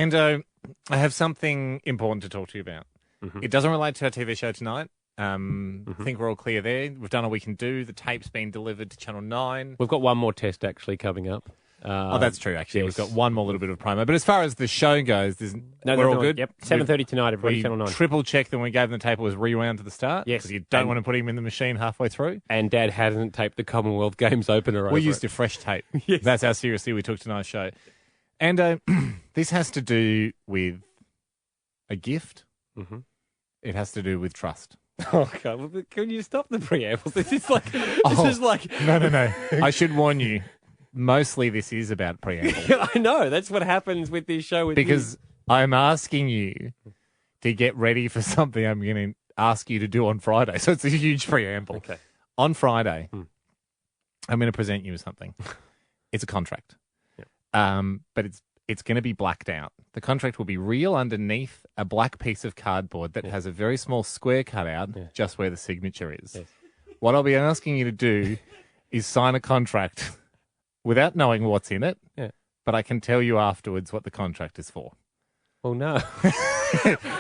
And I have something important to talk to you about. Mm-hmm. It doesn't relate to our TV show tonight. I think we're all clear there. We've done all we can do. The tape's been delivered to Channel 9. We've got one more test actually coming up. That's true, actually. Yes. We've got one more little bit of promo. But as far as the show goes, we're all good. Yep, 7:30 tonight, everybody, Channel 9. Triple-checked that when we gave them the tape, it was rewound to the start. Yes. Because you don't want to put him in the machine halfway through. And Dad hasn't taped the Commonwealth Games opener over We used a fresh tape. Yes. That's how seriously we took tonight's show. And this has to do with a gift. Mm-hmm. It has to do with trust. Oh, God. Well, can you stop the preamble? This is like... No. I should warn you. Mostly this is about preamble. Yeah, I know. That's what happens with this show. Because I'm asking you to get ready for something I'm going to ask you to do on Friday. So it's a huge preamble. Okay. On Friday, I'm going to present you with something. It's a contract. Yep. But it's going to be blacked out. The contract will be real underneath a black piece of cardboard that has a very small square cut out just where the signature is. Yes. What I'll be asking you to do is sign a contract without knowing what's in it, but I can tell you afterwards what the contract is for. Well, no.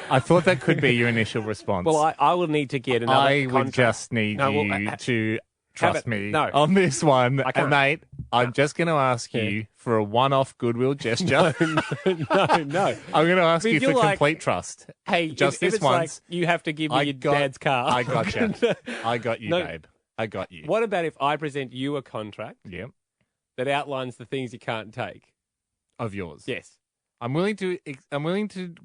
I thought that could be your initial response. Well, I will need to get another contract. I would just need you to trust me on this one. I can't. Mate, I'm just going to ask you for a one-off goodwill gesture. No. I'm going to ask you for complete trust. Hey, just if this it's once. Like you have to give me your dad's car. I got you. I got you, babe. I got you. What about if I present you a contract that outlines the things you can't take? Of yours? Yes. I'm willing to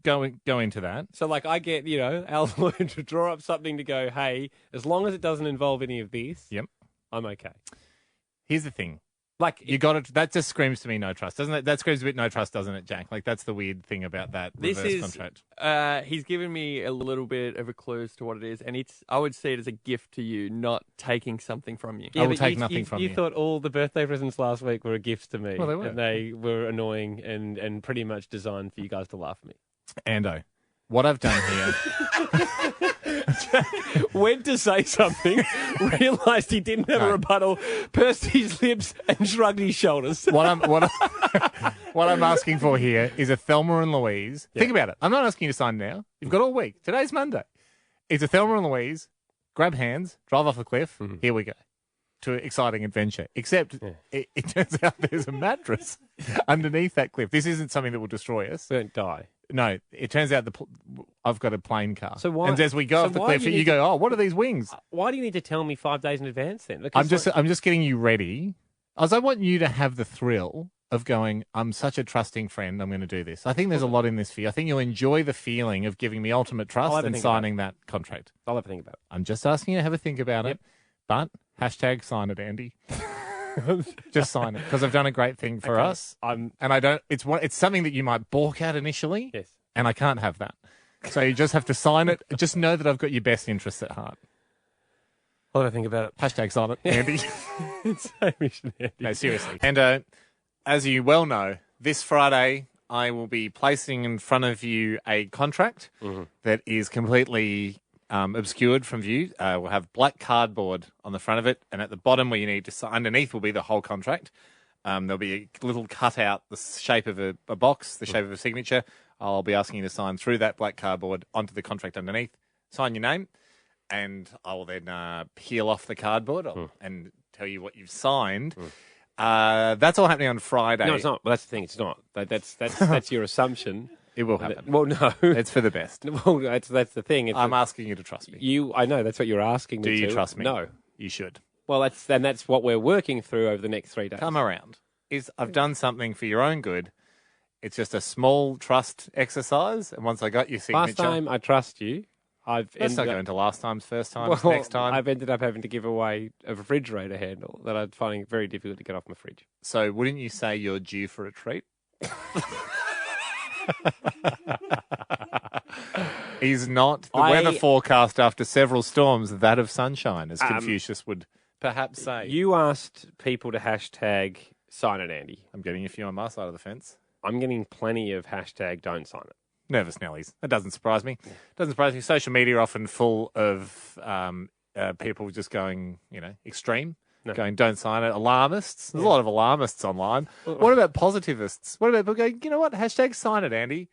go into that. So, like, I get, our lawyer to draw up something to go, hey, as long as it doesn't involve any of this, I'm okay. Here's the thing. Like, you got it. That just screams to me no trust, doesn't it? That screams a bit no trust, doesn't it, Jack? Like, that's the weird thing about that reverse contract. He's given me a little bit of a clue as to what it is, and I would see it as a gift to you, not taking something from you. Yeah, I will take nothing from you. You thought all the birthday presents last week were gifts to me. Well, they were. And they were annoying and pretty much designed for you guys to laugh at me. Ando, what I've done here... Went to say something, realised he didn't have a rebuttal, pursed his lips and shrugged his shoulders. What I'm asking for here is a Thelma and Louise. Think about it. I'm not asking you to sign now. You've got all week. Today's Monday. It's a Thelma and Louise. Grab hands, drive off a cliff. Here we go. To an exciting adventure. Except it turns out there's a mattress underneath that cliff. This isn't something that will destroy us. We don't die. No, it turns out I've got a plane car. So why? And as we go off the cliff, you go, oh, what are these wings? Why do you need to tell me 5 days in advance then? Because I'm just getting you ready. I want you to have the thrill of going, I'm such a trusting friend, I'm going to do this. I think there's a lot in this for you. I think you'll enjoy the feeling of giving me ultimate trust and signing that contract. I'll have a think about it. I'm just asking you to have a think about it. But #sign it, Andy. Just sign it, because I've done a great thing for us. It's something that you might balk at initially. Yes. And I can't have that. So you just have to sign it. Just know that I've got your best interests at heart. I'll have a think about it. #sign it, Andy. It's Hamish and Andy. No, seriously. And as you well know, this Friday I will be placing in front of you a contract that is completely obscured from view. We'll have black cardboard on the front of it, and at the bottom where you need to sign, underneath will be the whole contract. There'll be a little cutout, the shape of a box, the shape of a signature. I'll be asking you to sign through that black cardboard onto the contract underneath. Sign your name, and I will then peel off the cardboard and tell you what you've signed. That's all happening on Friday. No, it's not. Well, that's the thing. It's not. That's your assumption. It will happen. Well, no. It's for the best. Well, that's the thing. I'm asking you to trust me. I know that's what you're asking me to. Do you trust me? No. You should. Well, that's what we're working through over the next 3 days. Come around. I've done something for your own good. It's just a small trust exercise, and once I got your signature... Last time I trust you, Let's not go into last times, first times, next time. I've ended up having to give away a refrigerator handle that I'm finding very difficult to get off my fridge. So wouldn't you say you're due for a treat? Is not the weather forecast after several storms that of sunshine, as Confucius would perhaps say. You asked people to #sign it, Andy. I'm getting a few on my side of the fence. I'm getting plenty of #don't sign it. Nervous Nellies. That doesn't surprise me. Doesn't surprise me. Social media often full of people just going, extreme. going, don't sign it. Alarmists. There's a lot of alarmists online. What about positivists? What about people going, you know what? Hashtag sign it, Andy.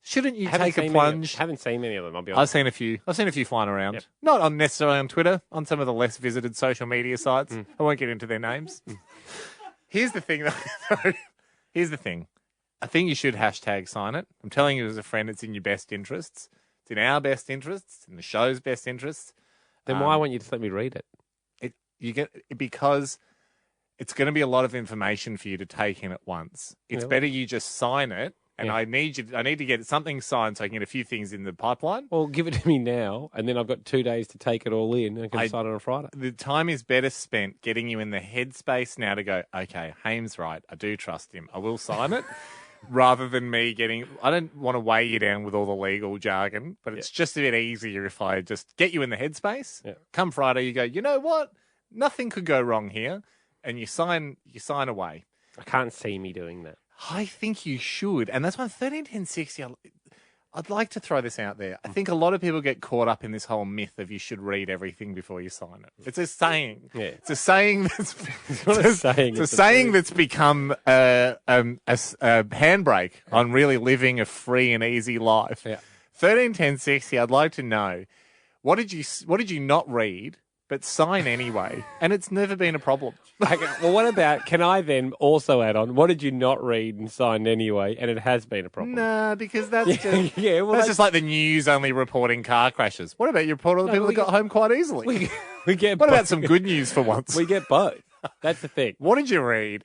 Shouldn't you take a plunge? Haven't seen many of them, I'll be I've honest. seen a few. I've seen a few flying around. Yep. Not necessarily on Twitter, on some of the less visited social media sites. I won't get into their names. Here's the thing, though. Here's the thing. I think you should hashtag sign it. I'm telling you as a friend, it's in your best interests. It's in our best interests, in the show's best interests. Then why won't you just let me read it? Because it's going to be a lot of information for you to take in at once. It's better you just sign it. And I need to get something signed so I can get a few things in the pipeline. Well, give it to me now, and then I've got 2 days to take it all in, and I can sign it on Friday. The time is better spent getting you in the headspace now to go, okay, Haim's right. I do trust him. I will sign it. Rather than me I don't want to weigh you down with all the legal jargon, but it's just a bit easier if I just get you in the headspace. Yeah. Come Friday, you go, you know what? Nothing could go wrong here. And you sign away. I can't see me doing that. I think you should. And that's why 131060, I'd like to throw this out there. I think a lot of people get caught up in this whole myth of you should read everything before you sign it. It's a saying. Yeah. It's a saying that's that's become a handbrake on really living a free and easy life. Yeah. 131060, I'd like to know, what did you not read but sign anyway? And it's never been a problem. Okay, well, what about, can I then also add on, what did you not read and sign anyway, and it has been a problem? Nah, because that's that's just like the news only reporting car crashes. What about you report all the people that got home quite easily? We get what about some good news for once? We get both. That's the thing. What did you read?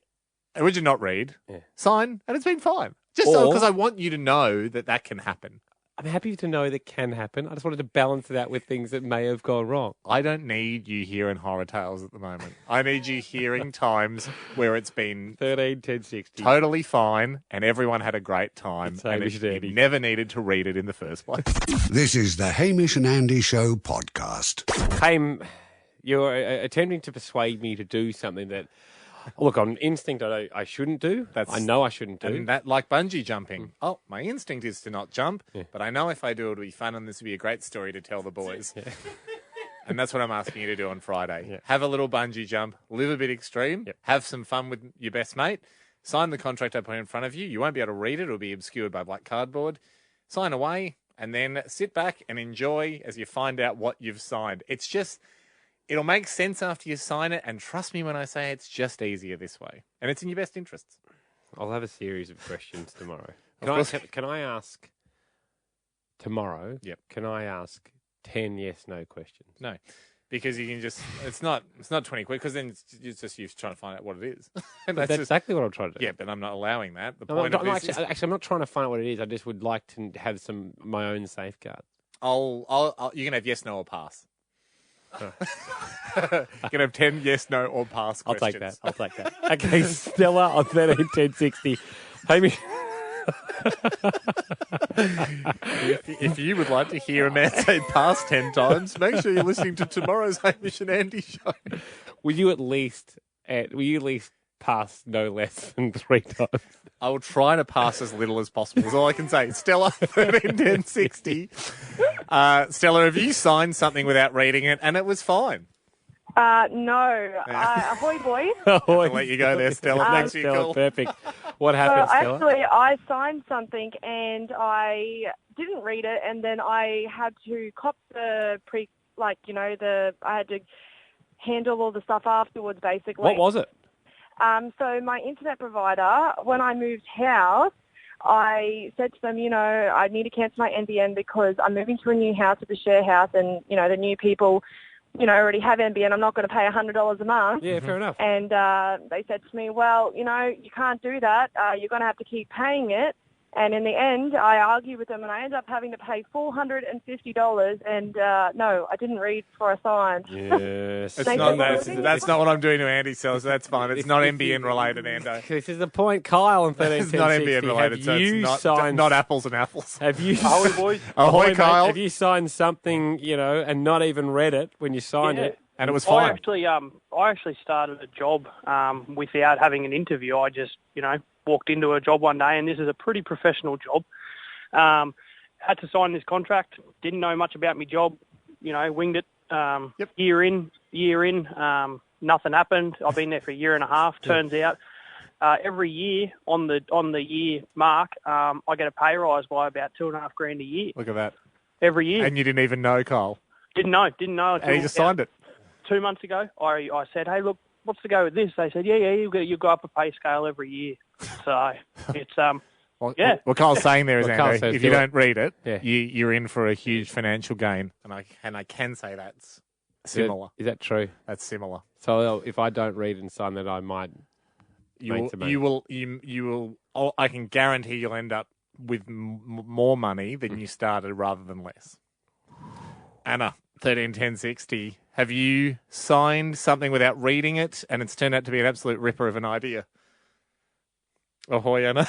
What did you not read? Yeah. Sign, and it's been fine. Just because I want you to know that can happen. I'm happy to know that can happen. I just wanted to balance it out with things that may have gone wrong. I don't need you hearing horror tales at the moment. I need you hearing times where it's been 131060 totally fine and everyone had a great time and you never needed to read it in the first place. This is the Hamish and Andy Show podcast. Haim, you're attempting to persuade me to do something that, look, on instinct, I shouldn't do. I know I shouldn't do. And that, like bungee jumping. Oh, my instinct is to not jump, but I know if I do, it'll be fun and this will be a great story to tell the boys. Yeah. And that's what I'm asking you to do on Friday. Yeah. Have a little bungee jump, live a bit extreme, have some fun with your best mate, sign the contract I put in front of you. You won't be able to read it. It'll be obscured by black cardboard. Sign away, and then sit back and enjoy as you find out what you've signed. It's just... It'll make sense after you sign it, and trust me when I say it's just easier this way. And it's in your best interests. I'll have a series of questions tomorrow. Can I ask tomorrow? Yep. Can I ask 10 yes/no questions? No, because you can just it's not 20 quick because then it's just you trying to find out what it is. And that's exactly what I'm trying to do. Yeah, but I'm not allowing that. Actually, I'm not trying to find out what it is. I just would like to have my own safeguards. You can have yes, no, or pass. You can have 10 yes, no, or pass questions. I'll take that. Okay, Stella on 131060. Hamish. If you would like to hear a man say pass 10 times, make sure you're listening to tomorrow's Hamish and Andy show. Will you at least pass no less than 3 times? I will try to pass as little as possible, is all I can say. Stella, 131060. Stella, have you signed something without reading it and it was fine? No. Ahoy, boys. I'll let you go there, Stella. Thanks for your call. Perfect. What happened, Stella? Actually, I signed something and I didn't read it, and then I had to cop I had to handle all the stuff afterwards, basically. What was it? So my internet provider, when I moved house, I said to them, I need to cancel my NBN because I'm moving to a new house with a share house, and, the new people, already have NBN. I'm not going to pay $100 a month. Yeah, fair enough. And they said to me, well, you can't do that. You're going to have to keep paying it. And in the end, I argued with them, and I ended up having to pay $450. And no, I didn't read before I signed. Yes, that's not what I'm doing to Andy, so that's fine. It's not NBN related, Ando. This is the point, Kyle. On 131060. It's not NBN related, so it's not apples and apples. Have you? Ahoy, boys. Ahoy, Kyle. Mate, have you signed something, and not even read it when you signed it? And it was fine. I actually started a job without having an interview. I just, walked into a job one day, and this is a pretty professional job. Had to sign this contract. Didn't know much about my job. Winged it. Year in. nothing happened. I've been there for a year and a half. Turns out every year on the year mark, I get a pay rise by about $2,500 a year. Look at that. Every year. And you didn't even know, Kyle. Didn't know. And he just signed it. 2 months ago, I said, hey, look, what's to go with this? They said, yeah, you go up a pay scale every year. So it's What Kyle's saying there is, Well, Kyle Andy, says if you do it. don't read it, Yeah. you're in for a huge financial gain. And I can say that's similar. Is that true? That's similar. So if I don't read and sign that, I might. You will. Oh, I can guarantee you'll end up with more money than you started, rather than less. Anna, 131060. Have you signed something without reading it, and it's turned out to be an absolute ripper of an idea? Ahoy, Anna.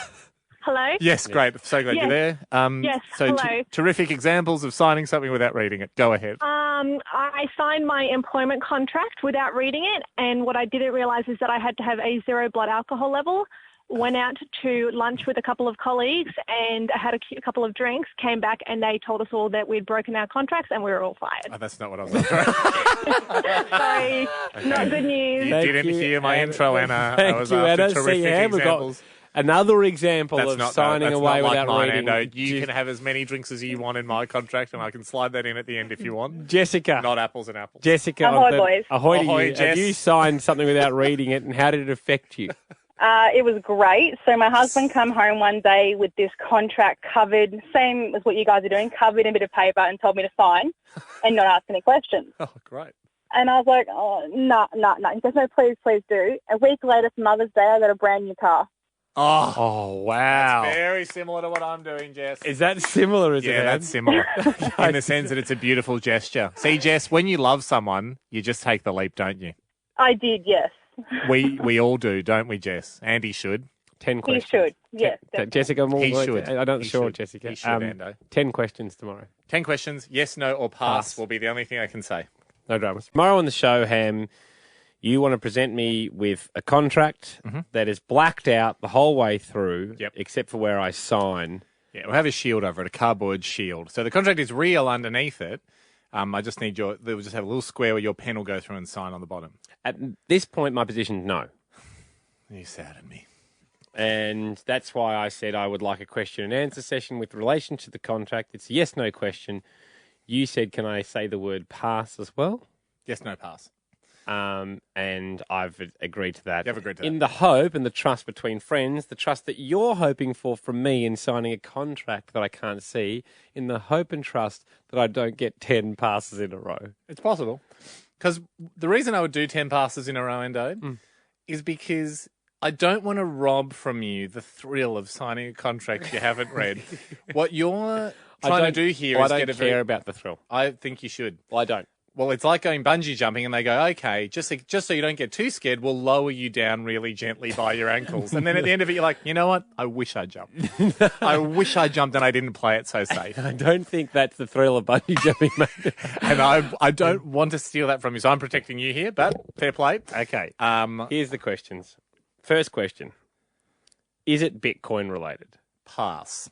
Hello? Yes, great. So glad you're there. Yes, so hello. Terrific examples of signing something without reading it. Go ahead. I signed my employment contract without reading it, and what I didn't realise is that I had to have a 0 blood alcohol level. Went out to lunch with a couple of colleagues and had a couple of drinks, came back and they told us all that we'd broken our contracts and we were all fired. Oh, that's not what I was after. Sorry, not good news. You Thank didn't you, hear my Anna. intro, Anna. Thank I was you, after Anna. terrific See, we've got examples. another example That's of not signing that's away not like without mine, reading. Ando. You can have as many drinks as you want in my contract, and I can slide that in at the end if you want. Jessica. Not apples and apples. Jessica. Ahoy, boys. Ahoy, to Ahoy, you. Jess. Have you signed something without reading it, and how did it affect you? It was great. So my husband come home one day with this contract covered, same as what you guys are doing, covered in a bit of paper, and told me to sign and not ask any questions. Oh, great. And I was like, oh, no. He says, no, please do. A week later, for Mother's Day, I got a brand new car. Oh, Wow. very similar to what I'm doing, Jess. Is that similar, is it? Yeah, Anne? that's similar in the sense that it's a beautiful gesture. See, Jess, when you love someone, you just take the leap, don't you? I did, yes. We all do, don't we, Jess? Andy should. 10 He questions. should, yes. Jessica, more He should. I'm not He sure, should. Jessica. He should, Ando. 10 questions tomorrow. 10 questions, yes, no, or pass, Pass. will be the only thing I can say. No dramas. Tomorrow on the show, Ham, you want to present me with a contract that is blacked out the whole way through, Yep. except for where I sign. Yeah, we'll have a shield over it, a cardboard shield. So the contract is real underneath it. I just need we'll just have a little square where your pen will go through and sign on the bottom. At this point, my position is no. You saddened me. And that's why I said I would like a question and answer session with relation to the contract. It's a yes-no question. You said, can I say the word pass as well? Yes, no, pass. And I've agreed to that. You've agreed to that. In the hope and the trust between friends, the trust that you're hoping for from me in signing a contract that I can't see, in the hope and trust that I don't get 10 passes in a row. It's possible. Because the reason I would do 10 passes in a row, Endo, is because I don't want to rob from you the thrill of signing a contract you haven't read. What you're trying to do here is I get don't a care very... about the thrill. I think you should. Well, I don't. Well, it's like going bungee jumping and they go, okay, just so you don't get too scared, we'll lower you down really gently by your ankles. And then at the end of it, you're like, you know what? I wish I jumped. I wish I jumped and I didn't play it so safe. I don't think that's the thrill of bungee jumping, mate. And I don't want to steal that from you. So I'm protecting you here, but fair play. Okay. Here's the questions. First question. Is it Bitcoin related? Pass.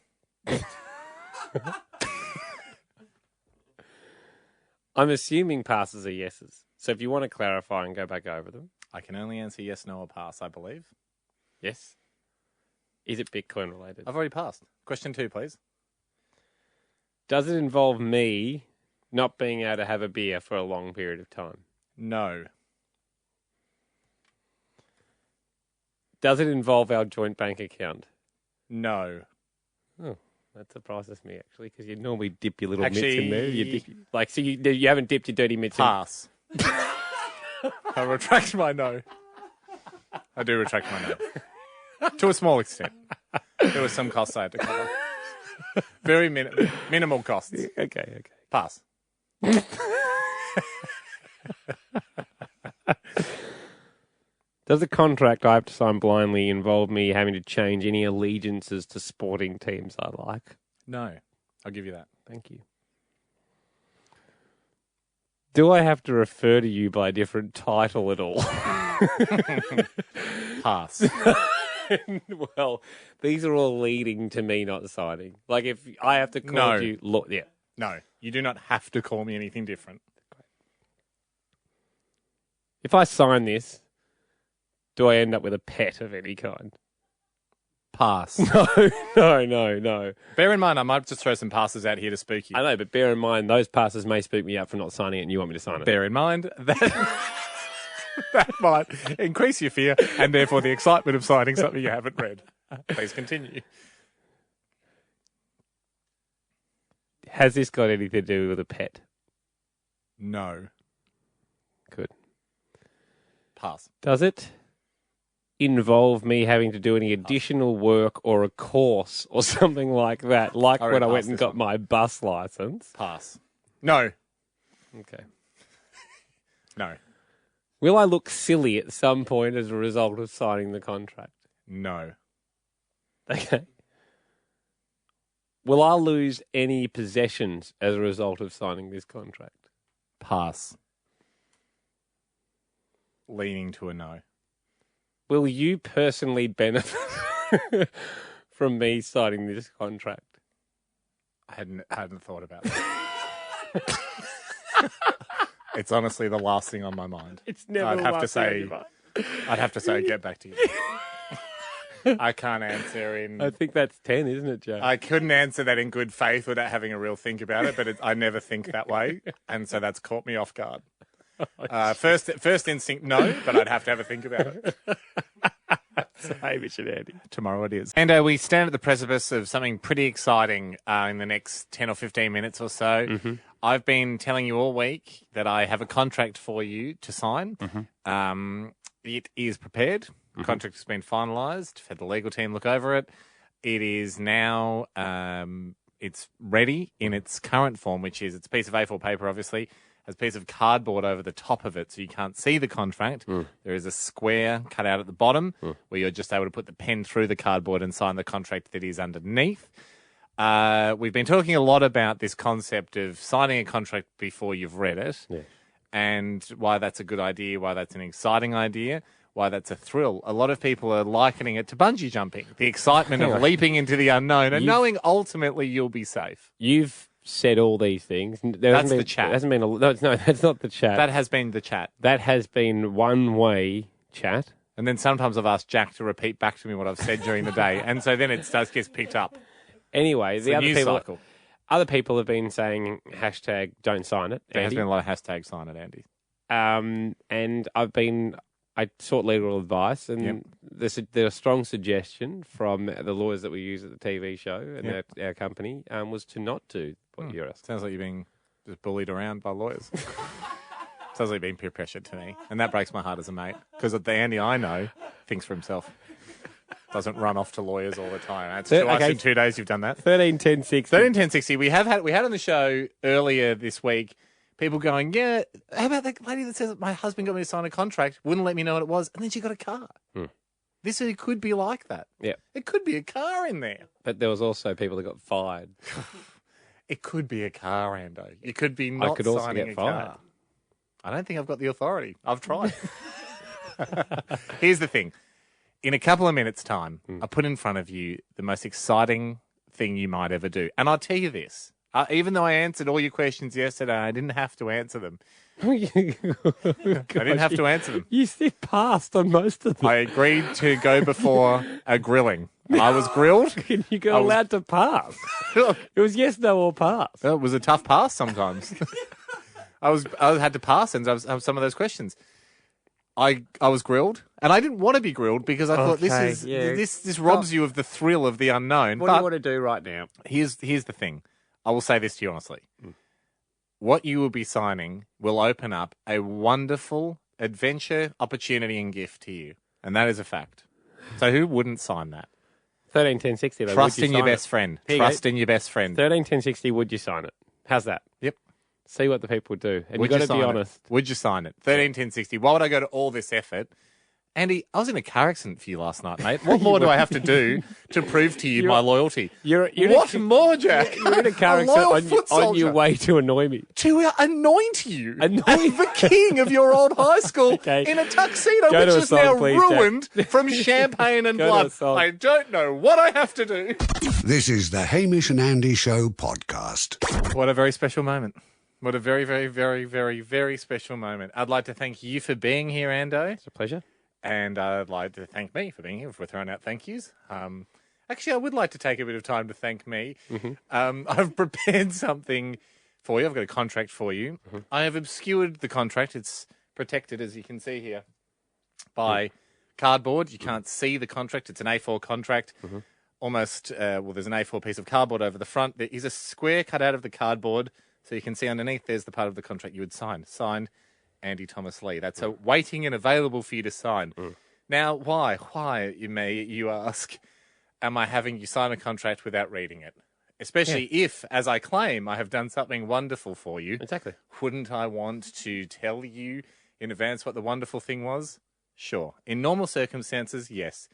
I'm assuming passes are yeses. So if you want to clarify and go back over them. I can only answer yes, no, or pass, I believe. Yes. Is it Bitcoin related? I've already passed. Question 2, please. Does it involve me not being able to have a beer for a long period of time? No. Does it involve our joint bank account? No. Oh, that surprises me, actually, because you normally dip your little mitts Actually- in there. So you haven't dipped your dirty mitts in. Pass. I retract my no. I do retract my no. To a small extent. There was some costs I had to cover. Very minimal costs. Okay. Pass. Does the contract I have to sign blindly involve me having to change any allegiances to sporting teams I like? No. I'll give you that. Thank you. Do I have to refer to you by a different title at all? Pass. Well, these are all leading to me not signing. Like if I have to call No. you... Look, yeah. No. You do not have to call me anything different. If I sign this, do I end up with a pet of any kind? Pass. No. Bear in mind, I might just throw some passes out here to spook you. I know, but bear in mind, those passes may spook me out for not signing it and you want me to sign it. Bear in mind that that might increase your fear and therefore the excitement of signing something you haven't read. Please continue. Has this got anything to do with a pet? No. Good. Pass. Does it involve me having to do any additional work or a course or something like that, like I when I pass went and this got one. my bus license? Pass. No. Okay. No. Will I look silly at some point as a result of signing the contract? No. Okay. Will I lose any possessions as a result of signing this contract? Pass. Leaning to a no. Will you personally benefit from me signing this contract? I hadn't thought about that. It's honestly the last thing on my mind. It's never I'd the have to last thing on say your mind. I'd have to say get back to you. I can't answer in. I think that's 10, isn't it, Joe? I couldn't answer that in good faith without having a real think about it, but I never think that way, and so that's caught me off guard. First instinct, no, but I'd have to have a think about it. So, Hamish and Andy. Tomorrow it is. And we stand at the precipice of something pretty exciting in the next 10 or 15 minutes or so. Mm-hmm. I've been telling you all week that I have a contract for you to sign. Mm-hmm. It is prepared. The contract has been finalised. Had the legal team look over it. It is now it's ready in its current form, which is it's a piece of A4 paper, obviously, has a piece of cardboard over the top of it so you can't see the contract. There is a square cut out at the bottom where you're just able to put the pen through the cardboard and sign the contract that is underneath. We've been talking a lot about this concept of signing a contract before you've read it and why that's a good idea, why that's an exciting idea, why that's a thrill. A lot of people are likening it to bungee jumping, the excitement of leaping into the unknown and knowing ultimately you'll be safe. You've said all these things. That's the chat. There hasn't been no, that's not the chat. That has been the chat. That has been one-way chat. And then sometimes I've asked Jack to repeat back to me what I've said during the day. And so then it starts gets picked up. Anyway, It's the news cycle. other people have been saying hashtag don't sign it. There has Andy. been a lot of hashtag sign it, Andy. And I sought legal advice, and there's a strong suggestion from the lawyers that we use at the TV show and our company was to not do what you're asking. Sounds like you're being just bullied around by lawyers. Sounds like you're being peer pressured to me. And that breaks my heart as a mate. Because the Andy I know thinks for himself. Doesn't run off to lawyers all the time. That's twice in 2 days you've done that. 13, 10, 60. 13, 10, 60. We had on the show earlier this week people going, yeah, how about that lady that says that my husband got me to sign a contract, wouldn't let me know what it was, and then she got a car. This could be like that. Yeah. It could be a car in there. But there was also people that got fired. It could be a car, Ando. You could be I not could also signing get a fired. car. I don't think I've got the authority. I've tried. Here's the thing. In a couple of minutes' time, I put in front of you the most exciting thing you might ever do. And I'll tell you this. Even though I answered all your questions yesterday, I didn't have to answer them. I didn't have to answer them. You said passed on most of them. I agreed to go before a grilling. I was grilled. You got allowed to pass. It was yes, no, or pass. It was a tough pass sometimes. I had to pass and some of those questions. I was grilled, and I didn't want to be grilled because I thought this robs you of the thrill of the unknown. What do you want to do right now? Here's the thing. I will say this to you honestly. What you will be signing will open up a wonderful adventure, opportunity, and gift to you, and that is a fact. So who wouldn't sign that? 13, 10, 60. Though, Trust would you in your sign best friend. Here you Trust go. in your best friend. 13, 10, 60, would you sign it? How's that? Yep. See what the people do. And Would you've got to sign be it? honest. Would you sign it? 13, 10, 60. Why would I go to all this effort? Andy, I was in a car accident for you last night, mate. What more do I have to do to prove to you my loyalty? You're What more, Jack? You're in a car loyal accident foot on your soldier. way to annoy me. To anoint you Anoint- as the king of your old high school Okay. in a tuxedo Go which to a is song, now please, Jack. ruined from champagne and Go to blood. a song. I don't know what I have to do. This is the Hamish and Andy Show podcast. What a very special moment. What a very, very, very, very, very special moment. I'd like to thank you for being here, Ando. It's a pleasure. And I'd like to thank me for being here, for throwing out thank yous. Actually, I would like to take a bit of time to thank me. I've prepared something for you. I've got a contract for you. I have obscured the contract. It's protected, as you can see here, by cardboard. You can't see the contract. It's an A4 contract. Almost, there's an A4 piece of cardboard over the front. There is a square cut out of the cardboard, so you can see underneath there's the part of the contract you would sign. Signed, Andy Thomas Lee. That's waiting and available for you to sign. Now, why? Why, you ask, am I having you sign a contract without reading it? Especially if, as I claim, I have done something wonderful for you. Exactly. Wouldn't I want to tell you in advance what the wonderful thing was? Sure. In normal circumstances, yes.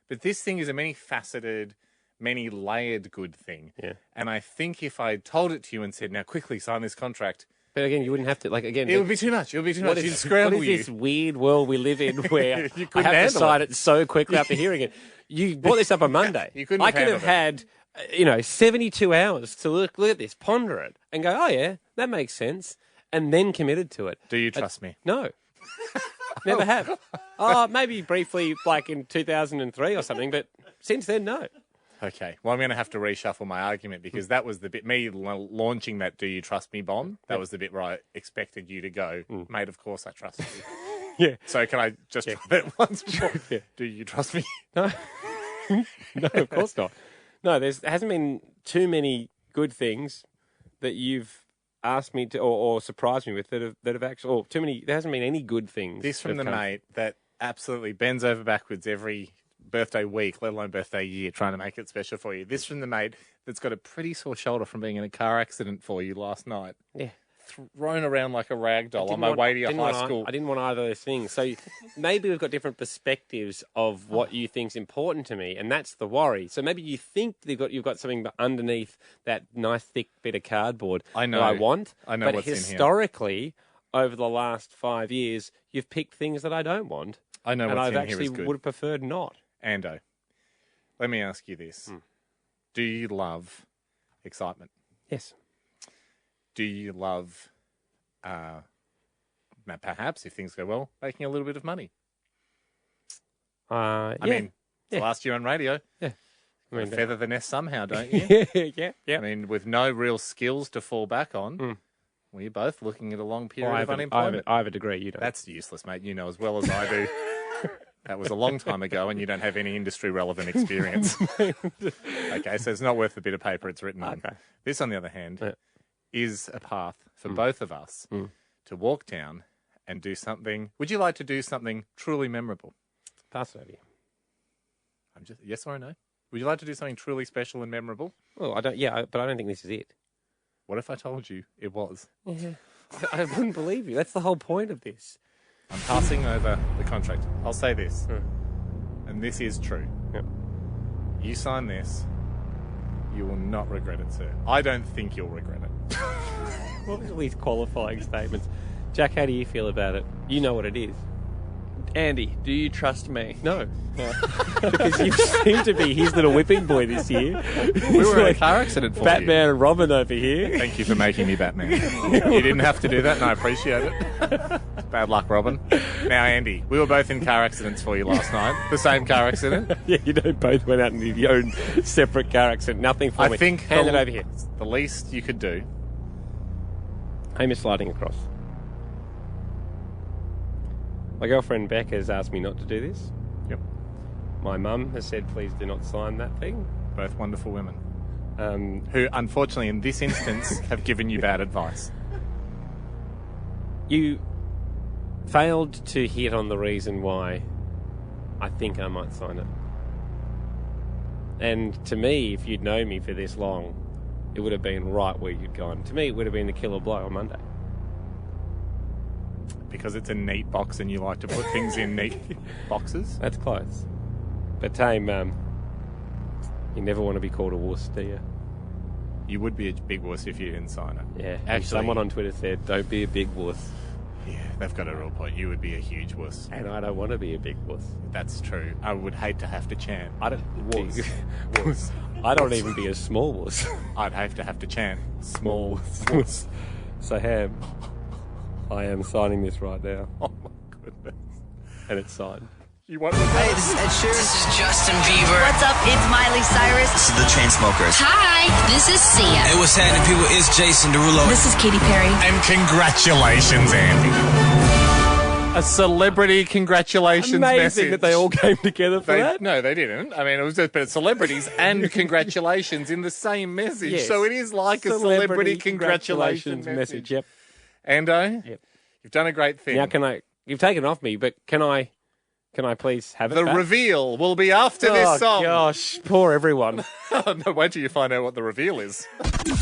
But this thing is a many-faceted, many-layered good thing. Yeah. And I think if I told it to you and said, now quickly sign this contract, But again, you wouldn't have to, it would be too much. It would be too much. You'd scramble what is this weird world we live in where You I couldn't have to handle sign it so quickly after hearing it? You brought this up on Monday. You couldn't I have could have handled had, 72 hours to look at this, ponder it, and go, oh, yeah, that makes sense, and then committed to it. Do you trust me? No. Never have. Oh, maybe briefly, like in 2003 or something, but since then, no. Okay. Well, I'm going to have to reshuffle my argument because that was the bit, me launching that "Do you trust me" bomb. That was the bit where I expected you to go, mate. Of course, I trust you. Yeah. So can I just try that once more? Do you trust me? No. No, of course not. No, there hasn't been too many good things that you've asked me to or surprised me with that have actually, or too many. There hasn't been any good things. This from that the have come. mate that absolutely bends over backwards every birthday week, let alone birthday year, trying to make it special for you. This from the mate that's got a pretty sore shoulder from being in a car accident for you last night. Yeah. Thrown around like a rag doll on my way to your high school. I didn't want either of those things. So maybe we've got different perspectives of what you think's important to me, and that's the worry. So maybe you think you've got something underneath that nice thick bit of cardboard I know. that I want. I know but what's in here. historically, over the last 5 years, you've picked things that I don't want. I know and what's I've in actually here is good. would have preferred not. Ando, let me ask you this. Do you love excitement? Yes. Do you love, perhaps, if things go well, making a little bit of money? I mean, it's last year on radio. Yeah. I mean, feather the nest somehow, don't you? yeah. I mean, with no real skills to fall back on, well, you're both looking at a long period of unemployment. I have a degray, you don't. That's useless, mate. You know as well as I do. That was a long time ago, and you don't have any industry-relevant experience. Okay, so it's not worth the bit of paper it's written on. Okay. This, on the other hand, is a path for both of us to walk down and do something. Would you like to do something truly memorable? Pass it over you. Yes or no? Would you like to do something truly special and memorable? Well, I don't. Yeah, but I don't think this is it. What if I told you it was? Yeah. I wouldn't believe you. That's the whole point of this. I'm passing over the contract. I'll say this, and this is true. Yep. You sign this, you will not regret it, sir. I don't think you'll regret it. What was all these qualifying statements? Jack, how do you feel about it? You know what it is. Andy, do you trust me? No. Because you seem to be his little whipping boy this year. We were in a car accident for Batman and Robin over here. Thank you for making me Batman. You didn't have to do that, and I appreciate it. Bad luck, Robin. Now, Andy, we were both in car accidents for you last night. The same car accident. Yeah, you both went out in your own separate car accident. Nothing for me. I think Hand it over here. The least you could do. Hamish sliding across. My girlfriend Beck has asked me not to do this. Yep. My mum has said, please do not sign that thing. Both wonderful women. Who, unfortunately, in this instance, have given you bad advice. You failed to hit on the reason why I think I might sign it. And to me, if you'd known me for this long, it would have been right where you'd gone. To me, it would have been the killer blow on Monday. Because it's a neat box and you like to put things in neat boxes? That's close. But, Tame, you never want to be called a wuss, do you? You would be a big wuss if you didn't sign it. Yeah. Actually, Someone on Twitter said, don't be a big wuss. Yeah, they've got a real point. You would be a huge wuss. And I don't want to be a big wuss. That's true. I would hate to have to chant. I don't... Wuss. Wuss. I don't even be a small wuss. I'd have to chant. Small wuss. So, Ham, I am signing this right now. Oh my goodness. And it's signed. You want Hey, this is Ed Sheeran. This is Justin Bieber. What's up? It's Miley Cyrus. This is the Chainsmokers. Hi, this is Sia. Hey, what's happening, people? It's Jason Derulo. This is Katy Perry. And congratulations, Andy. A celebrity congratulations Amazing message. that they all came together for that. No, they didn't. I mean, it was just but celebrities and congratulations in the same message. Yes. So it is like a celebrity congratulations message. Yep. Ando, Yep. You've done a great thing. Now, you've taken it off me, but can I please have it The back? reveal will be after this song. Oh, gosh. Poor everyone. No, wait till you find out what the reveal is.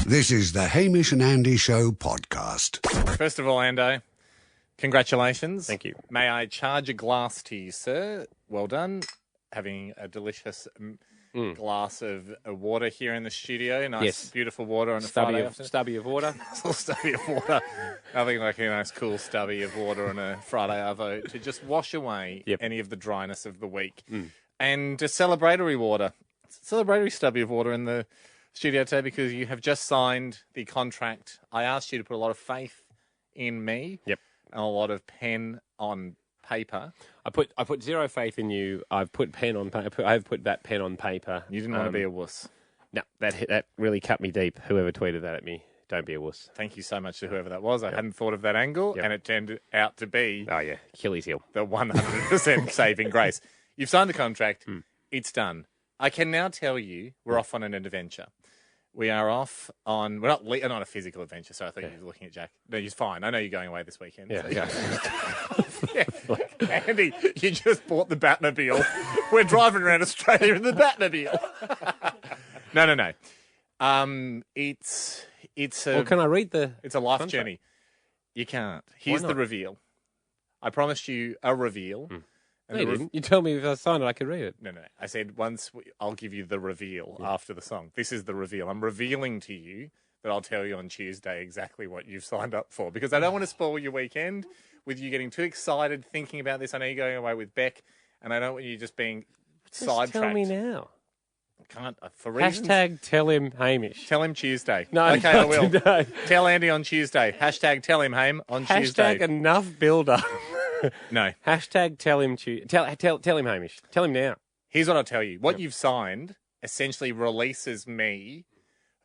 This is the Hamish and Andy Show podcast. First of all, Ando, congratulations. Thank you. May I charge a glass to you, sir? Well done. Having a delicious glass of water here in the studio. Nice, Yes. beautiful water on a Friday afternoon. Stubby of water. Little stubby of water. Nothing like a nice, cool stubby of water on a Friday arvo to just wash away any of the dryness of the week. And a celebratory water. Celebratory stubby of water in the studio today because you have just signed the contract. I asked you to put a lot of faith in me. Yep. And a lot of pen on paper. I put zero faith in you. I've put pen on paper. I've put that pen on paper. You didn't want to be a wuss. No, that really cut me deep. Whoever tweeted that at me, don't be a wuss. Thank you so much to whoever that was. I hadn't thought of that angle, and it turned out to be Oh yeah, Achilles heel. the 100% saving grace. You've signed the contract. It's done. I can now tell you we're off on an adventure. We are off on... We're not on a physical adventure, so I thought you were looking at Jack. No, you're fine. I know you're going away this weekend. Yeah. Andy, you just bought the Batmobile. We're driving around Australia in the Batmobile. No. It's a... Well, can I read the... It's a life contract? journey. You can't. Here's the reveal. I promised you a reveal. No, you didn't. You told me if I signed it, I could read it. No. I said I'll give you the reveal after the song. This is the reveal. I'm revealing to you that I'll tell you on Tuesday exactly what you've signed up for because I don't want to spoil your weekend with you getting too excited thinking about this. I know you're going away with Beck, and I don't want you just being sidetracked. Tell me now. Can't for reasons. Hashtag tell him Hamish. Tell him Tuesday. No, okay, I will. No. Tell Andy on Tuesday. Hashtag tell him Ham on Tuesday. Hashtag enough build-up. No. Hashtag tell him tell him Hamish. Tell him now. Here's what I'll tell you. What you've signed essentially releases me.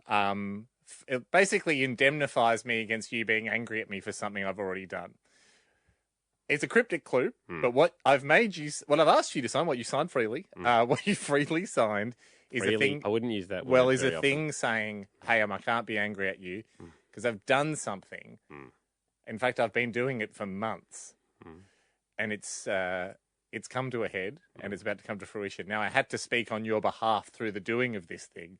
It basically indemnifies me against you being angry at me for something I've already done. It's a cryptic clue, but what I've asked you to sign, what you signed freely, what you freely signed is Really? a thing. I wouldn't use that word. Well, is very a often. thing saying, "Hey, I can't be angry at you because I've done something." In fact, I've been doing it for months, and it's come to a head, and it's about to come to fruition. Now, I had to speak on your behalf through the doing of this thing,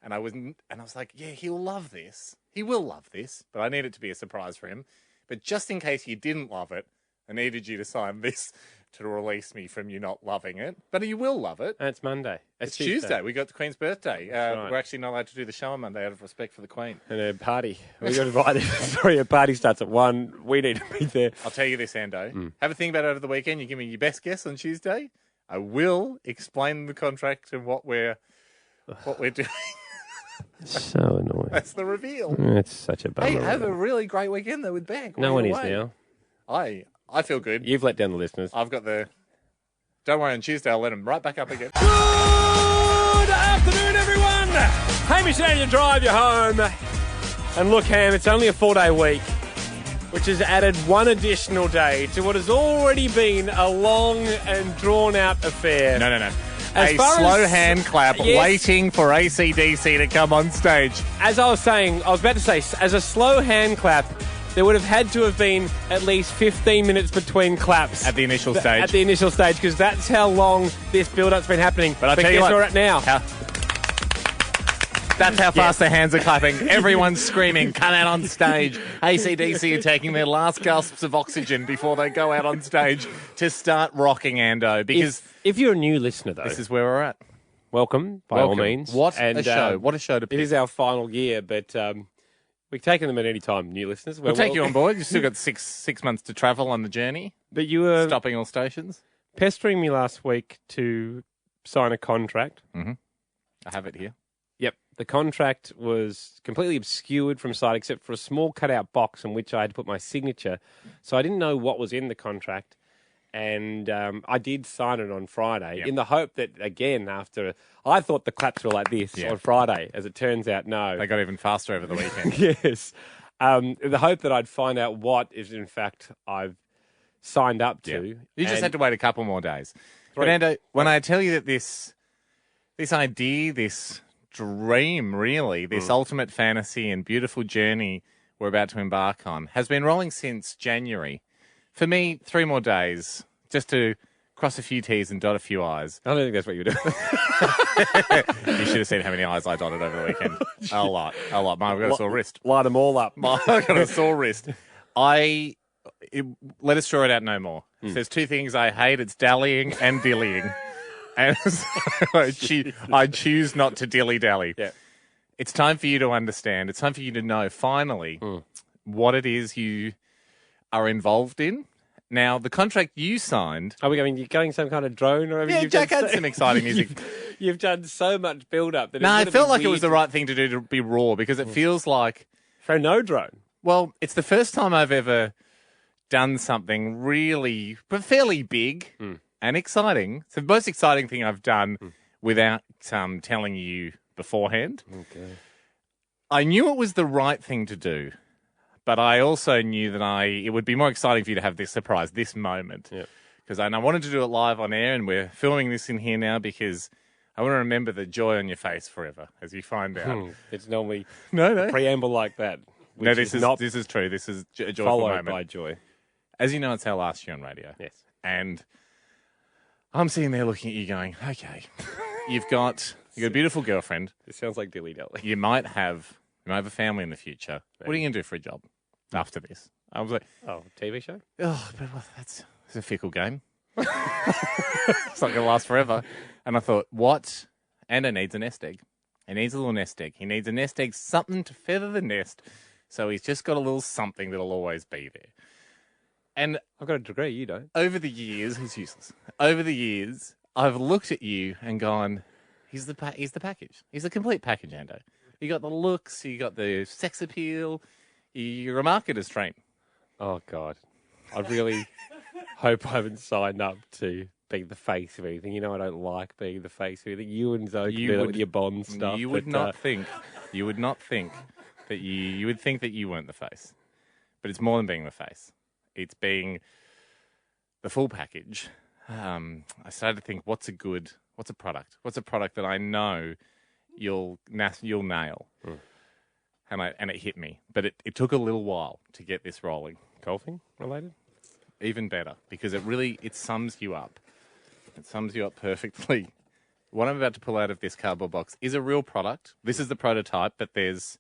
and I was like, "Yeah, he'll love this. He will love this," but I need it to be a surprise for him. But just in case you didn't love it, I needed you to sign this to release me from you not loving it. But you will love it. And it's Monday. It's Tuesday. We got the Queen's birthday. right. We're actually not allowed to do the show on Monday out of respect for the Queen. And a party. We got invited. Sorry, a party starts at 1. We need to be there. I'll tell you this, Ando. Have a think about it over the weekend. You give me your best guess on Tuesday. I will explain the contract and what we're doing. So annoying. That's the reveal. It's such a bummer. Hey, have a really great weekend though with Beck. No one is now. I feel good. You've let down the listeners. I've got the... Don't worry, on Tuesday I'll let them right back up again. Good afternoon, everyone. Hamish and Andy drive you home. And look, Ham, it's only a 4-day week, which has added one additional day to what has already been a long and drawn-out affair. No. As A far slow as- hand clap Yes. waiting for AC/DC to come on stage. As I was saying, I was about to say, as a slow hand clap, there would have had to have been at least 15 minutes between claps. At the initial stage. At the initial stage, because that's how long this build-up's been happening. But I'll tell you guess what, where we're at now. That's how fast the hands are clapping. Everyone's screaming, come out on stage. AC/DC are taking their last gasps of oxygen before they go out on stage to start rocking, Ando. Because If you're a new listener, though, this is where we're at. welcome, by all Welcome. means. What a show. What a show to It pick. is our final year, but we've taken them at any time, new listeners. We'll take you on board. You've still got six months to travel on the journey. But you were Stopping all stations. pestering me last week to sign a contract. I have it here. Yep. The contract was completely obscured from sight except for a small cutout box in which I had to put my signature. So I didn't know what was in the contract. And I did sign it on Friday in the hope that, again, I thought the claps were like this on Friday. As it turns out, no. They got even faster over the weekend. Yes. The hope that I'd find out what is, in fact, I've signed up to. You just had to wait a couple more days. Right. Fernando, when I tell you that this idea, this dream, really, this ultimate fantasy and beautiful journey we're about to embark on has been rolling since January. For me, 3 more days just to cross a few T's and dot a few I's. I don't think that's what you're doing. You should have seen how many I's I dotted over the weekend. A lot. I've got a sore wrist. Light them all up. I've got a sore wrist. Let us draw it out no more. If there's 2 things I hate, it's dallying and dillying. And so I choose not to dilly-dally. Yeah. It's time for you to understand. It's time for you to know, finally, what it is you are involved in. Now, the contract you signed... Are we going, you're going some kind of drone? Or Yeah, Jack had some exciting music. You've done so much build-up. That it felt like it was the right thing to do to be raw, because it feels like... So no drone? Well, it's the first time I've ever done something really, but fairly big and exciting. It's the most exciting thing I've done without telling you beforehand. Okay. I knew it was the right thing to do, but I also knew that it would be more exciting for you to have this surprise, this moment. Yeah. Because I wanted to do it live on air, and we're filming this in here now because I want to remember the joy on your face forever as you find out. It's normally No. a preamble like that. No, this is true. This is a joyful followed moment. by joy. As you know, it's our last year on radio. Yes. And I'm sitting there looking at you going, okay, you've got a beautiful girlfriend. It sounds like dilly-dally. You might have a family in the future. What are you going to do for a job after this? I was like, TV show? oh, but it's a fickle game. It's not going to last forever. And I thought, what? Ando needs a nest egg. He needs a little nest egg. He needs a nest egg, something to feather the nest. So he's just got a little something that'll always be there. And I've got a degree, you don't. over the years, he's useless. Over the years, I've looked at you and gone, he's the package. He's the complete package, Ando. You got the looks, you got the sex appeal, you're a marketer's train. Oh, God. I really hope I haven't signed up to be the face of anything. You know, I don't like being the face of anything. You and Zoe do that with your Bond stuff. You would not think that you would think that you weren't the face. But it's more than being the face. It's being the full package. I started to think, what's a product? What's a product that I know you'll nail? And it hit me. But it took a little while to get this rolling. Golfing related? Even better, because it sums you up. It sums you up perfectly. What I'm about to pull out of this cardboard box is a real product. This is the prototype, but there's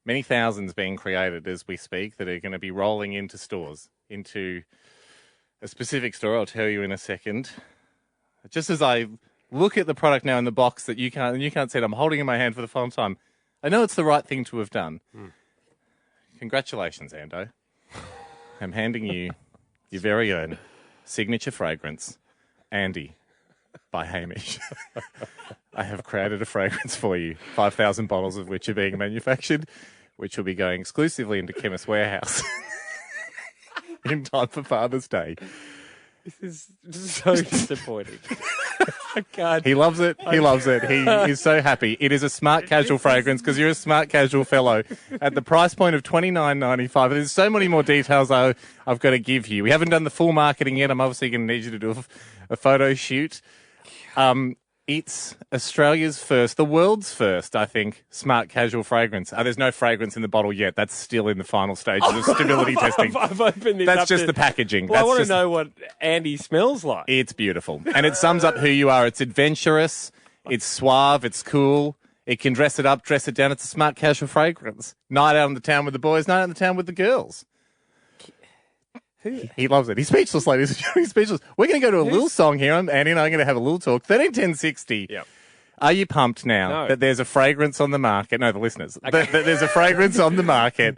many thousands being created as we speak that are going to be rolling into stores, into a specific store I'll tell you in a second. Just as I look at the product now in the box that you can't see it, I'm holding in my hand for the final time. I know it's the right thing to have done. Congratulations, Ando. I'm handing you your very own signature fragrance, Andy, by Hamish. I have created a fragrance for you, 5,000 bottles of which are being manufactured, which will be going exclusively into Chemist Warehouse in time for Father's Day. This is so disappointing. I can't. He loves it. He loves it. He is so happy. It is a smart casual fragrance because you're a smart casual fellow at the price point of $29.95. There's so many more details I've got to give you. We haven't done the full marketing yet. I'm obviously going to need you to do a photo shoot. It's Australia's first, the world's first, I think, smart casual fragrance. There's no fragrance in the bottle yet. That's still in the final stages of stability testing. I've opened this That's up just to, the packaging. Well, I want to know what Andy smells like. It's beautiful. And it sums up who you are. It's adventurous. It's suave. It's cool. It can dress it up, dress it down. It's a smart casual fragrance. Night out in the town with the boys, night out in the town with the girls. He loves it. He's speechless, ladies. He's speechless. We're going to go to a little song here. Andy and I are going to have a little talk. 131060. Yep. Are you pumped now that there's a fragrance on the market? No, the listeners. Okay. That there's a fragrance on the market.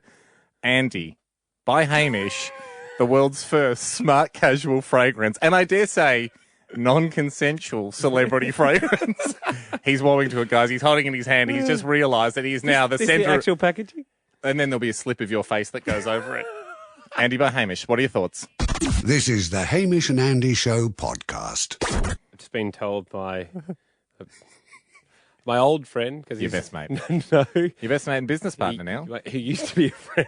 Andy, by Hamish, the world's first smart casual fragrance. And I dare say, non-consensual celebrity fragrance. He's warming to it, guys. He's holding it in his hand. He's just realised that he's now the centre. The actual packaging? And then there'll be a slip of your face that goes over it. Andy by Hamish, what are your thoughts? This is the Hamish and Andy Show podcast. I've just been told by my old friend. Your best mate. No. Your best mate and business partner now. Who used to be a friend.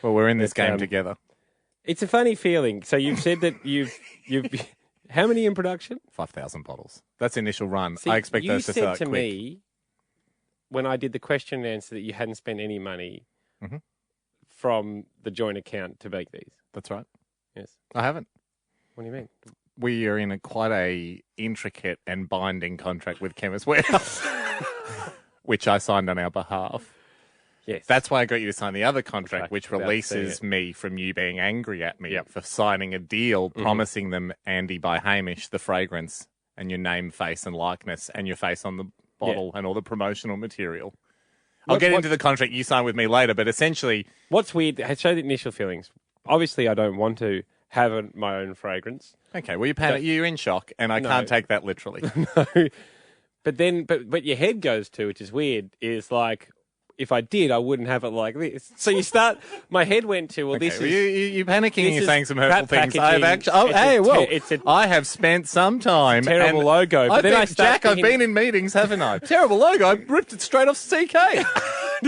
Well, we're in this But, game together. It's a funny feeling. So you've said that you've how many in production? 5,000 bottles. That's the initial run. See, I expect those to start You said to quick. me when I did the question and answer that you hadn't spent any money from the joint account to make these. That's right. Yes. I haven't. What do you mean? We are in quite a intricate and binding contract with Chemist Warehouse, which I signed on our behalf. Yes. That's why I got you to sign the other contract, which about to releases see it. me from you being angry at me for signing a deal promising them Andy by Hamish, the fragrance, and your name, face, and likeness, and your face on the bottle and all the promotional material. I'll get into the contract you sign with me later, but essentially... What's weird, show the initial feelings. Obviously, I don't want to have my own fragrance. Okay, well, you're in shock, and I can't take that literally. No. But your head goes to, which is weird, is like... If I did, I wouldn't have it like this. So you start. My head went to this well, is you're panicking. And you're saying some hurtful things. Packaging. I have spent some time. Terrible logo. But then Jack, I've been in meetings, haven't I? Terrible logo. I ripped it straight off CK.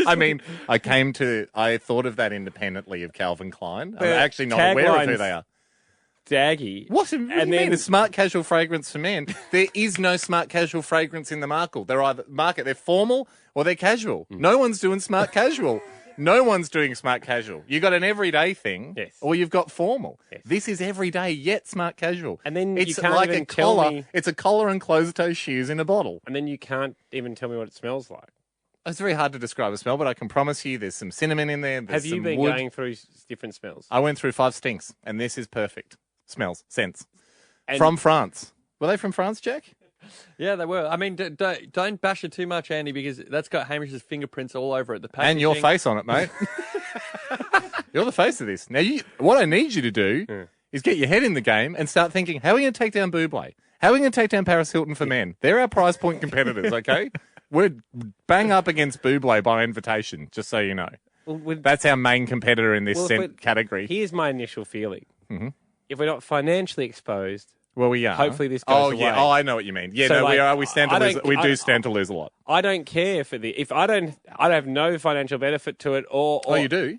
I mean, I thought of that independently of Calvin Klein. I'm actually not aware of who they are. Daggy. What do you mean? A smart casual fragrance for men? There is no smart casual fragrance in the market. They're formal or they're casual. No one's doing smart casual. No one's doing smart casual. You got an everyday thing, or you've got formal. Yes. This is everyday yet smart casual. And then it's you can't like even a tell collar. me. It's a collar and closed-toe shoes in a bottle. And then you can't even tell me what it smells like. It's very hard to describe a smell, but I can promise you there's some cinnamon in there. Have you been going through different smells? I went through 5 stinks, and this is perfect. Smells, scents. From France. Were they from France, Jack? Yeah, they were. I mean, don't bash it too much, Andy, because that's got Hamish's fingerprints all over it. The packaging. And your face on it, mate. You're the face of this. Now, what I need you to do is get your head in the game and start thinking, how are we going to take down Bublé? How are we going to take down Paris Hilton for men? They're our prize point competitors, okay? We're bang up against Bublé by invitation, just so you know. Well, that's our main competitor in this scent category. Here's my initial feeling. Mm-hmm. If we're not financially exposed, well, we are. Hopefully, this goes away. Yeah. Oh, I know what you mean. Yeah, so, no, we are. We stand to lose. We do stand to lose a lot. I don't care for if I don't have no financial benefit to it. Or you do.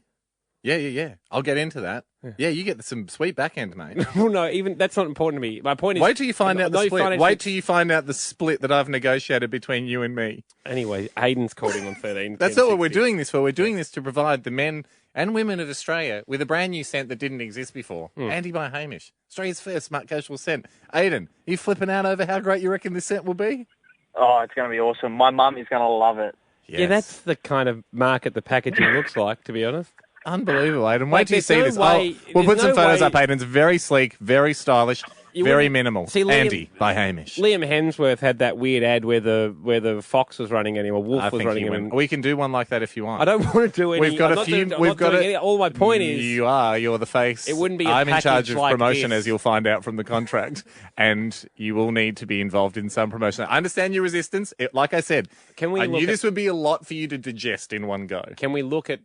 Yeah. I'll get into that. Yeah, you get some sweet back end, mate. Well, no, even that's not important to me. My point is, wait till you find out the split. Wait till you find out the split that I've negotiated between you and me. Anyway, Hayden's calling on 13. That's not what we're doing this for. We're doing this to provide the men and women of Australia with a brand new scent that didn't exist before. Andy by Hamish, Australia's first smart casual scent. Aiden, are you flipping out over how great you reckon this scent will be? Oh, it's going to be awesome. My mum is going to love it. Yes. Yeah, that's the kind of market the packaging looks like, to be honest. Unbelievable, Aiden. Wait till you see this. We'll put some photos up, Aiden. It's very sleek, very stylish, very minimal. See, Andy by Hamish. Liam Hemsworth had that weird ad where the fox was running him, or wolf was running him. We can do one like that if you want. I don't want to do any. We've got a few. We've got it. All my point is, you're the face. It wouldn't be. I'm in charge of promotion, this. as you'll find out from the contract, and you will need to be involved in some promotion. I understand your resistance. Like I said, I knew this would be a lot for you to digest in one go. Can we look at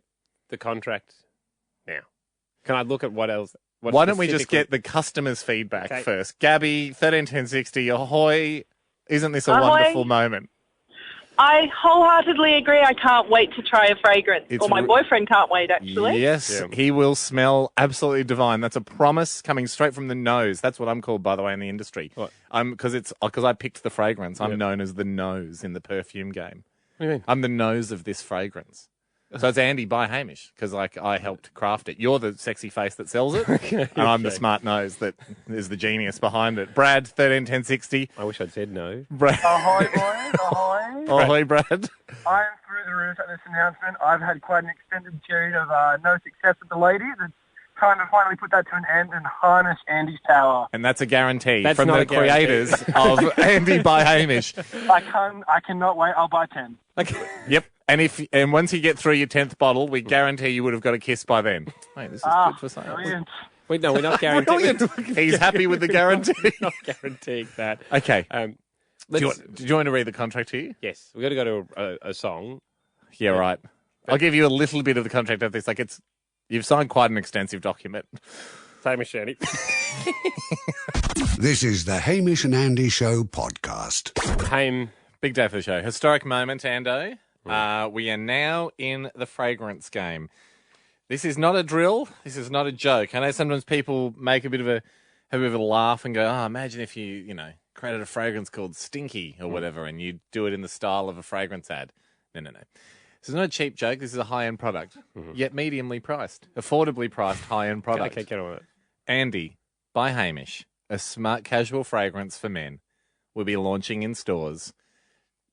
the contract now? Can I look at what else? Why don't we just get the customer's feedback first? Gabby, 131060, ahoy. Isn't this a wonderful moment? I wholeheartedly agree. I can't wait to try a fragrance. My boyfriend can't wait, actually. Yes, he will smell absolutely divine. That's a promise coming straight from the nose. That's what I'm called, by the way, in the industry. Because I picked the fragrance. I'm known as the nose in the perfume game. What do you mean? I'm the nose of this fragrance. So it's Andy by Hamish, because I helped craft it. You're the sexy face that sells it, and I'm the smart nose that is the genius behind it. Brad, 131060. I wish I'd said no. Brad. Ahoy, boys. Ahoy. Ahoy, Brad. I am through the roof at this announcement. I've had quite an extended period of no success with the ladies. It's time to finally put that to an end and harness Andy's power. And that's a guarantee from the creators of Andy by Hamish. I cannot wait. I'll buy 10. Okay. Yep. And once you get through your 10th bottle, we guarantee you would have got a kiss by then. Mate, this is good for sale. Brilliant. We're not guaranteeing. He's happy with the guarantee. We're not guaranteeing that. Okay. Do you want to read the contract here? Yes. We've got to go to a song. Yeah, right. I'll give you a little bit of the contract of this. You've signed quite an extensive document. Hamish Andy. This is the Hamish and Andy Show podcast. Big day for the show. Historic moment, Ando. We are now in the fragrance game. This is not a drill. This is not a joke. I know sometimes people make have a bit of a laugh and go, "Oh, imagine if you created a fragrance called Stinky or whatever, and you do it in the style of a fragrance ad." No. This is not a cheap joke. This is a high-end product, yet mediumly priced, affordably priced high-end product. Okay, get on with it. Andy, by Hamish, a smart casual fragrance for men, will be launching in stores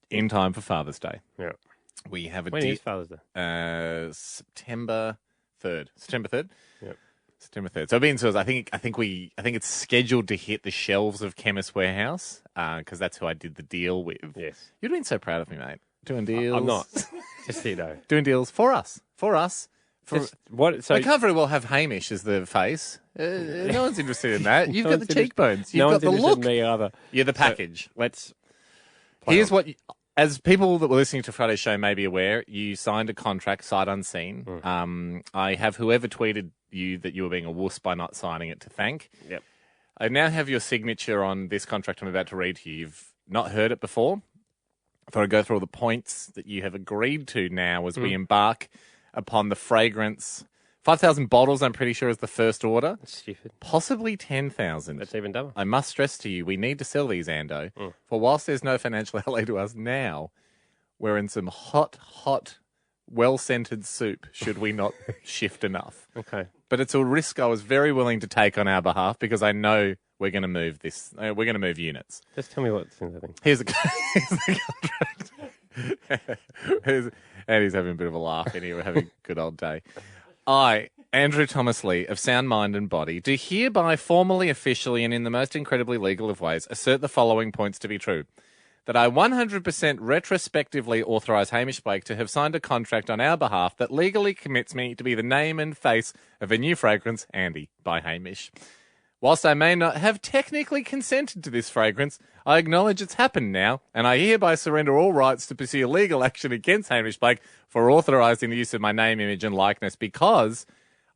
in time for Father's Day. Yeah. We have a when is Father's Day? September 3rd. September 3rd? Yep. September 3rd. So it'll be in stores. I think it's scheduled to hit the shelves of Chemist Warehouse because that's who I did the deal with. Yes. You've been so proud of me, mate. Doing deals. I'm not. Just so you know. Doing deals for us. So I can't very well have Hamish as the face. No one's interested in that. You've got the cheekbones. You've got the look. In me either. You're the package. So let's. Here's what. As people that were listening to Friday's show may be aware, you signed a contract sight unseen. I have whoever tweeted you that you were being a wuss by not signing it to thank. Yep. I now have your signature on this contract I'm about to read to you. You've not heard it before. I thought I'd go through all the points that you have agreed to now as we embark upon the fragrance. 5,000 bottles, I'm pretty sure, is the first order. That's stupid. Possibly 10,000. That's even dumber. I must stress to you, we need to sell these, Ando. For whilst there's no financial outlay to us now, we're in some hot, well-scented soup, should we not shift enough. Okay. But it's a risk I was very willing to take on our behalf because I know we're going to move this. We're going to move units. Just tell me what's in the thing. Here's the contract. Andy's having a bit of a laugh in here. We're having a good old day. I, Andrew Thomas Lee, of Sound Mind and Body, do hereby formally, officially, and in the most incredibly legal of ways, assert the following points to be true. That I 100% retrospectively authorise Hamish Blake to have signed a contract on our behalf that legally commits me to be the name and face of a new fragrance, Andy, by Hamish. Whilst I may not have technically consented to this fragrance, I acknowledge it's happened now, and I hereby surrender all rights to pursue legal action against Hamish Blake for authorising the use of my name, image and likeness because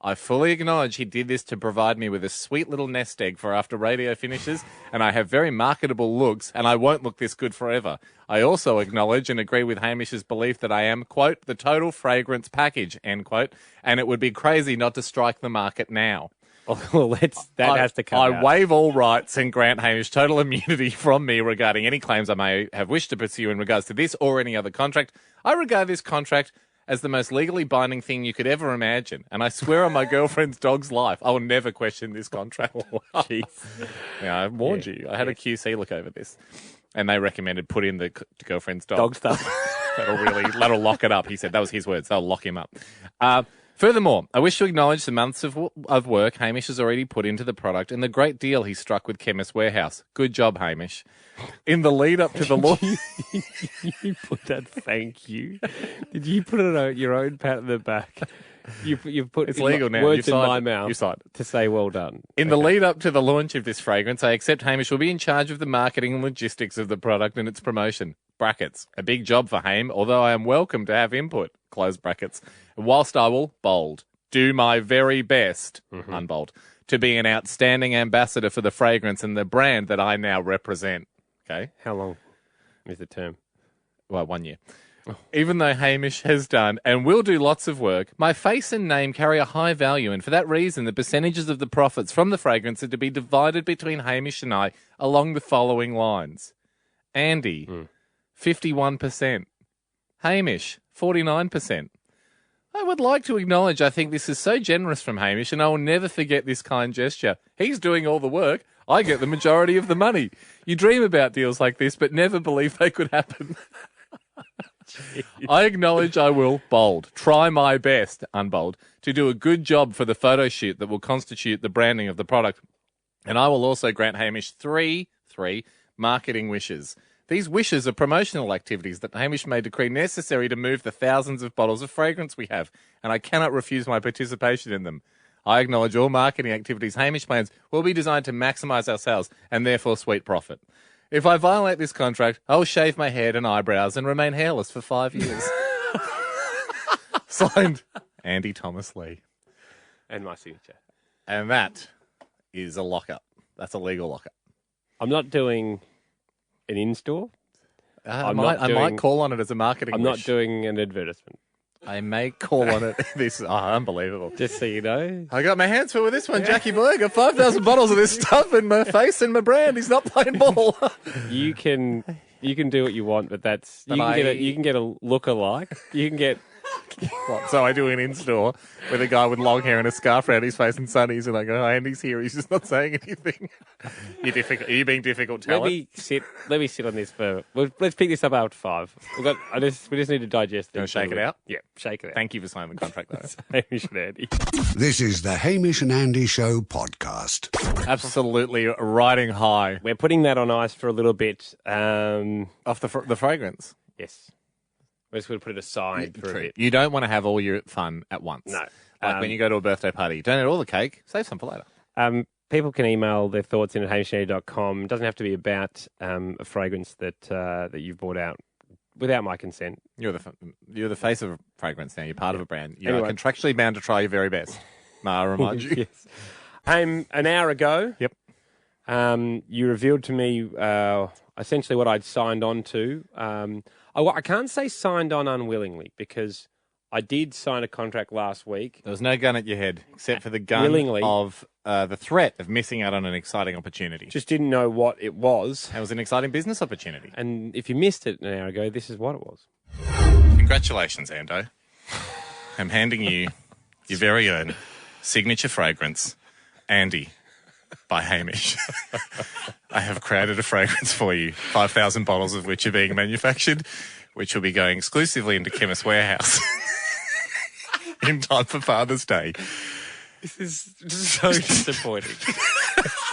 I fully acknowledge he did this to provide me with a sweet little nest egg for after radio finishes, and I have very marketable looks, and I won't look this good forever. I also acknowledge and agree with Hamish's belief that I am, quote, the total fragrance package, end quote, and it would be crazy not to strike the market now. Well, that has to come out. I waive all rights and grant Hamish total immunity from me regarding any claims I may have wished to pursue in regards to this or any other contract. I regard this contract as the most legally binding thing you could ever imagine, and I swear on my girlfriend's dog's life, I will never question this contract. Jeez. Yeah, I warned you. I had a QC look over this, and they recommended put in the girlfriend's dog stuff. that'll lock it up. He said that was his words. They'll lock him up. Furthermore, I wish to acknowledge the months of work Hamish has already put into the product and the great deal he struck with Chemist Warehouse. Good job, Hamish. In the lead up to the launch... You put that thank you? Did you put it on your own pat in the back? You've put it's legal now. Words in my mouth to say well done. In the lead up to the launch of this fragrance, I accept Hamish will be in charge of the marketing and logistics of the product and its promotion. Brackets. A big job for Ham, although I am welcome to have input. Close brackets. Whilst I will, bold, do my very best, unbold, to be an outstanding ambassador for the fragrance and the brand that I now represent. Okay? How long is the term? Well, 1 year. Even though Hamish has done and will do lots of work, my face and name carry a high value, and for that reason, the percentages of the profits from the fragrance are to be divided between Hamish and I along the following lines. Andy, 51%. Hamish, 49%. I would like to acknowledge I think this is so generous from Hamish, and I will never forget this kind gesture. He's doing all the work. I get the majority of the money. You dream about deals like this, but never believe they could happen. I acknowledge I will, bold, try my best, unbold, to do a good job for the photo shoot that will constitute the branding of the product. And I will also grant Hamish three marketing wishes. These wishes are promotional activities that Hamish may decree necessary to move the thousands of bottles of fragrance we have, and I cannot refuse my participation in them. I acknowledge all marketing activities Hamish plans will be designed to maximise our sales and therefore sweet profit. If I violate this contract, I'll shave my head and eyebrows and remain hairless for 5 years. Signed, Andy Thomas Lee. And my signature. And that is a lockup. That's a legal lockup. I'm not doing an in-store. I might call on it as a marketing I'm wish. not doing an advertisement. I may call on it. Unbelievable. Just so you know. I got my hands full with this one, Jackie boy. I got 5,000 bottles of this stuff in my face and my brand. He's not playing ball. You can do what you want, but you can get a look-alike. You can get... What, so I do an in-store with a guy with long hair and a scarf around his face and sunnies, and I go, Andy's here. He's just not saying anything. You're difficult. Are you being difficult talent? Let me sit on this for... Let's pick this up after 5. We just need to digest it. You want to shake it out? Yeah, shake it out. Thank you for signing the contract, though. Hamish and Andy. This is the Hamish and Andy Show podcast. Absolutely riding high. We're putting that on ice for a little bit. Off the fragrance? Yes. We're just going to put it aside for a bit. You don't want to have all your fun at once. No. Like when you go to a birthday party. Don't eat all the cake. Save some for later. People can email their thoughts in at hamishandy.com. It doesn't have to be about a fragrance that you've bought out without my consent. You're the face of a fragrance now. You're part of a brand. You're Anyway. contractually bound to try your very best. May I remind you? Yes. An hour ago, Yep. you revealed to me essentially what I'd signed on to. I can't say signed on unwillingly because I did sign a contract last week. There was no gun at your head except for the gun Willingly. of the threat of missing out on an exciting opportunity. Just didn't know what it was. It was an exciting business opportunity. And if you missed it an hour ago, this is what it was. Congratulations, Ando. I'm handing you your very own signature fragrance, Andy, by Hamish. I have created a fragrance for you, 5,000 bottles of which are being manufactured, which will be going exclusively into Chemist Warehouse in time for Father's Day. This is so disappointing.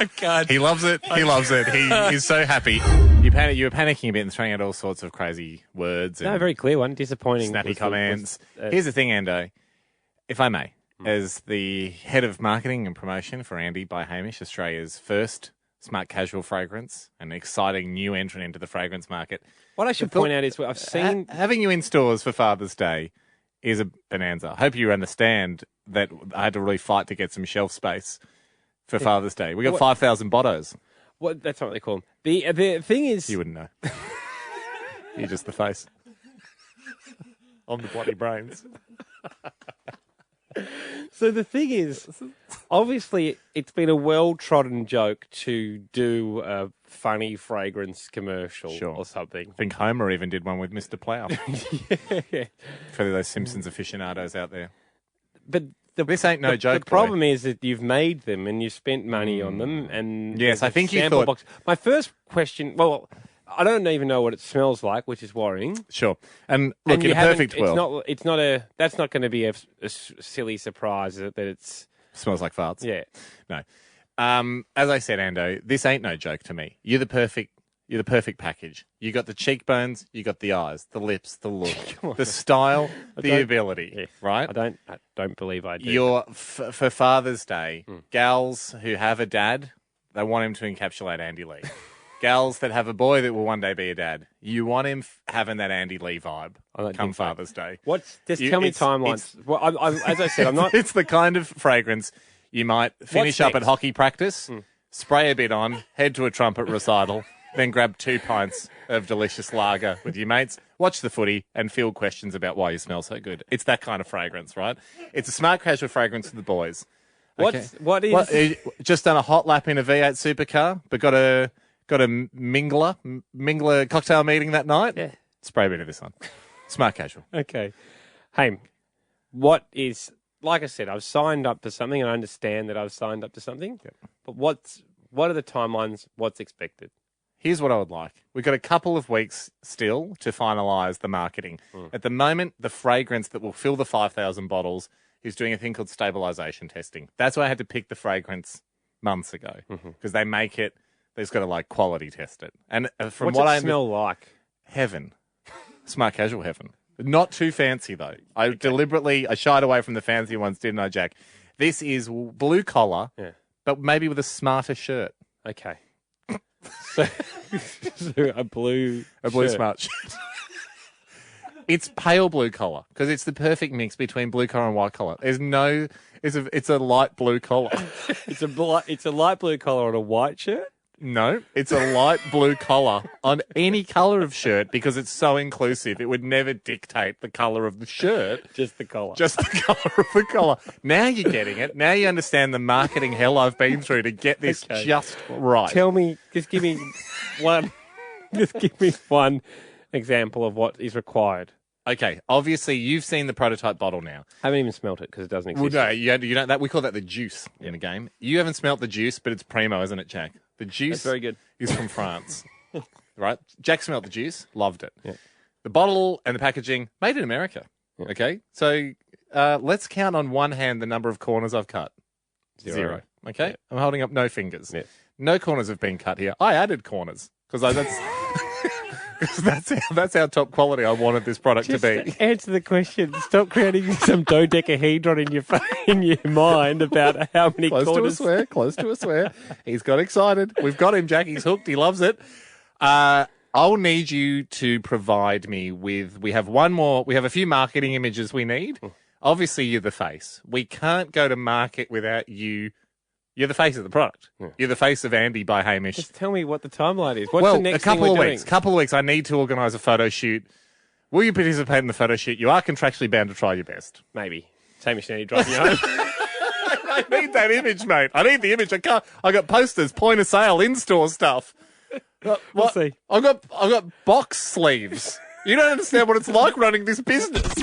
I can't. He loves it. He loves it. He is so happy. You were panicking a bit and throwing out all sorts of crazy words. No, and very clear one. Disappointing. snappy comments. Here's the thing, Ando. If I may, as the head of marketing and promotion for Andy by Hamish, Australia's first smart casual fragrance, an exciting new entrant into the fragrance market. What I should point out is I've seen... having you in stores for Father's Day is a bonanza. I hope you understand that I had to really fight to get some shelf space for Father's Day. We got 5,000 bottos. What? That's not what they call them. The thing is... You wouldn't know. You're just the face. I'm the bloody brains. So the thing is, obviously, it's been a well-trodden joke to do a funny fragrance commercial or something. I think Homer even did one with Mr. Plow. Yeah. For those Simpsons aficionados out there. But this ain't no joke. The problem is that you've made them and you spent money on them. And yes, I think you sample thought... box. My first question, well, I don't even know what it smells like, which is worrying. Sure. And look, in a perfect world... That's not going to be a silly surprise that it's... Smells like farts. Yeah. No. As I said, Ando, this ain't no joke to me. You're the perfect package. You got the cheekbones, you got the eyes, the lips, the look, the style, the ability, right? I don't believe I do. You're for Father's Day, gals who have a dad, they want him to encapsulate Andy Lee. Gals that have a boy that will one day be a dad, you want him having that Andy Lee vibe come Father's Day. Tell me timelines. Well, as I said, I'm not... It's the kind of fragrance you might finish up at hockey practice, spray a bit on, head to a trumpet recital, then grab 2 pints of delicious lager with your mates, watch the footy, and field questions about why you smell so good. It's that kind of fragrance, right? It's a smart casual fragrance for the boys. Okay? Just done a hot lap in a V8 supercar, but got a mingler cocktail meeting that night? Yeah. Spray a bit of this on. Smart casual. Okay. Hey, what is... Like I said, I've signed up to something, and I understand that I've signed up to something. Yep. But what are the timelines? What's expected? Here's what I would like. We've got a couple of weeks still to finalise the marketing. At the moment, the fragrance that will fill the 5,000 bottles is doing a thing called stabilisation testing. That's why I had to pick the fragrance months ago, because they make it... They've got to quality test it. And from What's it smell like? Heaven. Smart casual heaven. Not too fancy, though. I shied away from the fancy ones, didn't I, Jack? This is blue collar, but maybe with a smarter shirt. Okay. So a blue shirt. Smart shirt. It's pale blue collar because it's the perfect mix between blue collar and white collar. It's a light blue collar. It's a light blue collar on a white shirt? No, it's a light blue collar on any color of shirt because it's so inclusive. It would never dictate the color of the shirt. Just the collar. Just the color of the collar. Now you're getting it. Now you understand the marketing hell I've been through to get this just right. Just give me one example of what is required. Okay, obviously you've seen the prototype bottle now. I haven't even smelt it because it doesn't exist. Well, no, you don't. That we call that the juice in the game. You haven't smelt the juice, but it's primo, isn't it, Jack? The juice That's very good. is from France, right? Jack smelt the juice, loved it. Yeah. The bottle and the packaging made in America. Yeah. Okay, so let's count on one hand the number of corners I've cut. Zero. Okay, yeah. I'm holding up no fingers. Yeah. No corners have been cut here. I added corners because that's how top quality I wanted this product to be. Answer the question. Stop creating some dodecahedron in your mind about how many corners. Close to a swear. He's got excited. We've got him, Jack. He's hooked. He loves it. I'll need you to provide me with. We have a few marketing images we need. Obviously, you're the face. We can't go to market without you. You're the face of the product. Yeah. You're the face of Andy by Hamish. Just tell me what the timeline is. What's the next thing we're doing? A couple of weeks. I need to organise a photo shoot. Will you participate in the photo shoot? You are contractually bound to try your best. Maybe. Hamish Andy driving you home. I need that image, mate. I need the image. I got posters, point of sale, in-store stuff. We'll see. I've got box sleeves. You don't understand what it's like running this business.